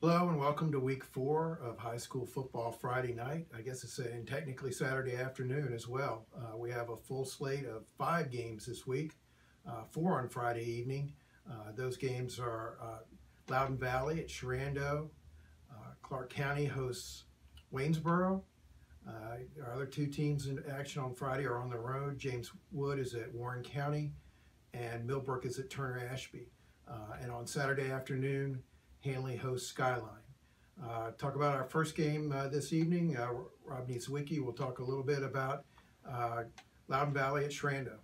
Hello and welcome to week 4 of high school football Friday night. I guess it's technically Saturday afternoon as well. We have a full slate of 5 games this week, 4 on Friday evening. Those games are Loudoun Valley at Sharando. Clark County hosts Waynesboro. Our other 2 teams in action on Friday are on the road. James Wood is at Warren County and Millbrook is at Turner Ashby. And on Saturday afternoon, Hanley hosts Skyline. Talk about our first game this evening. Rob Niedzwiecki will talk a little bit about Loudoun Valley at Sharando.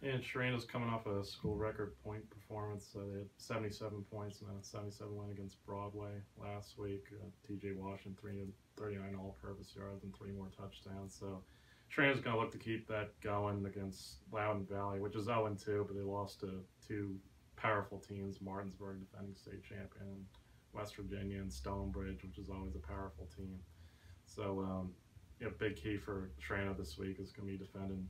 And Sharando's coming off a school record point performance. They had 77 points and a 77 win against Broadway last week. T.J. Washington, 339 all-purpose yards and 3 more touchdowns. So Sharando's going to look to keep that going against Loudoun Valley, which is 0-2, but they lost to 2 powerful teams, Martinsburg, defending state champion, West Virginia, and Stonebridge, which is always a powerful team. So, big key for Sharando this week is going to be defending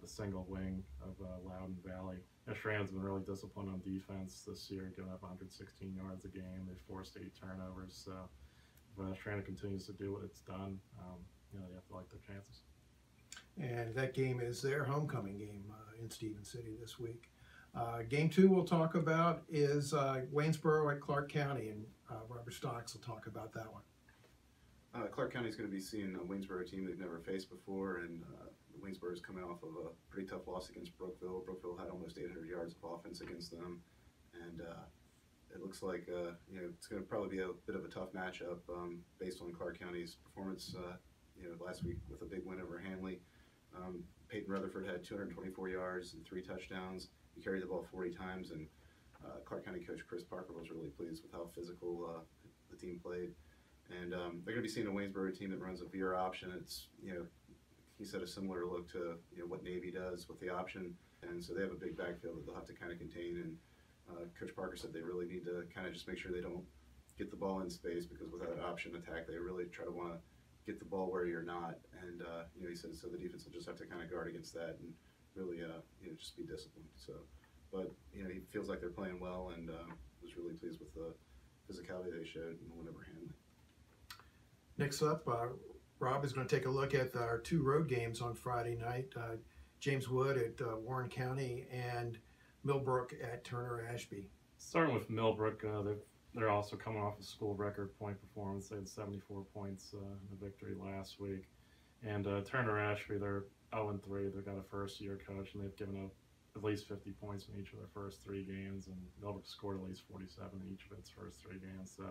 the single wing of Loudoun Valley. Sharando's been really disciplined on defense this year, giving up 116 yards a game. They've forced 8 turnovers. So, if Sharando continues to do what it's done, they have to like their chances. And that game is their homecoming game in Stephen City this week. Game 2 we'll talk about is Waynesboro at Clark County, and Robert Stocks will talk about that one. Clark County is going to be seeing a Waynesboro team they've never faced before, and Waynesboro is coming off of a pretty tough loss against Brookville. Brookville had almost 800 yards of offense against them, and it looks like it's going to probably be a bit of a tough matchup based on Clark County's performance last week with a big win over Hanley. Peyton Rutherford had 224 yards and 3 touchdowns. He carried the ball 40 times, and Clark County coach Chris Parker was really pleased with how physical the team played. And they're going to be seeing a Waynesboro team that runs a veer option. It's he said a similar look to what Navy does with the option, and so they have a big backfield that they'll have to kind of contain. And Coach Parker said they really need to kind of just make sure they don't get the ball in space, because with that option attack, they really try to want to get the ball where you're not. And he said so the defense will just have to kind of guard against that and really just be disciplined. So, but he feels like they're playing well, and was really pleased with the physicality they showed in the win over Hanley. Next up, Rob is going to take a look at our 2 road games on Friday night. James Wood at Warren County and Millbrook at Turner Ashby. Starting with Millbrook, they're also coming off a school record point performance. They had 74 points in the victory last week. And Turner Ashby, they're 0-3. They've got a first-year coach, and they've given up at least 50 points in each of their first 3 games, and Millbrook scored at least 47 in each of its first 3 games. So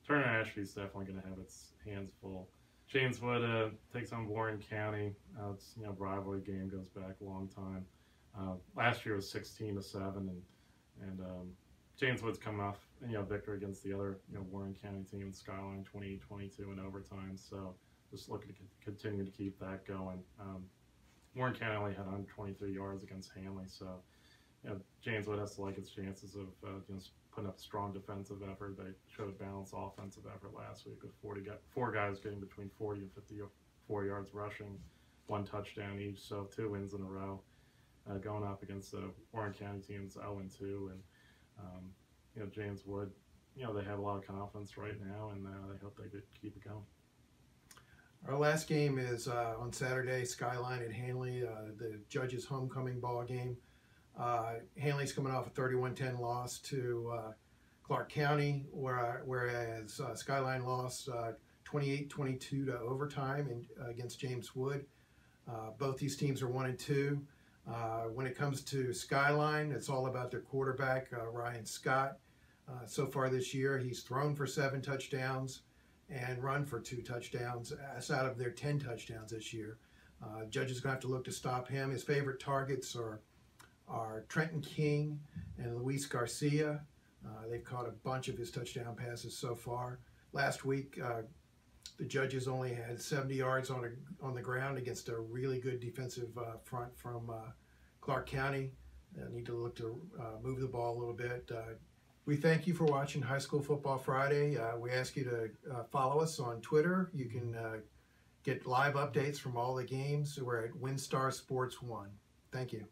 Turner Ashby's definitely going to have its hands full. James Wood takes on Warren County. It's rivalry game, goes back a long time. Last year was 16-7, and James Wood's coming off victory against the other Warren County team, Skyline, 28-22 in overtime. So just looking to continue to keep that going. Warren County only had 123 yards against Hanley, so James Wood has to like its chances of putting up a strong defensive effort. They showed a balanced offensive effort last week with 4 guys getting between 40 and 54 yards rushing, 1 touchdown each, so 2 wins in a row. Going up against the Warren County teams 0-2, and James Wood, they have a lot of confidence right now, and they hope they could keep it going. Our last game is on Saturday, Skyline at Hanley, the Judges' homecoming ball game. Hanley's coming off a 31-10 loss to Clark County, whereas Skyline lost 28-22 to overtime against James Wood. Both these teams are 1-2. When it comes to Skyline, it's all about their quarterback, Ryan Scott. So far this year, he's thrown for 7 touchdowns and run for 2 touchdowns. That's out of their 10 touchdowns this year. Judges going to have to look to stop him. His favorite targets are Trenton King and Luis Garcia. They've caught a bunch of his touchdown passes so far. Last week, the Judges only had 70 yards on the ground against a really good defensive front from Clark County. Need to look to move the ball a little bit. We thank you for watching High School Football Friday. We ask you to follow us on Twitter. You can get live updates from all the games. We're at WinStar Sports 1. Thank you.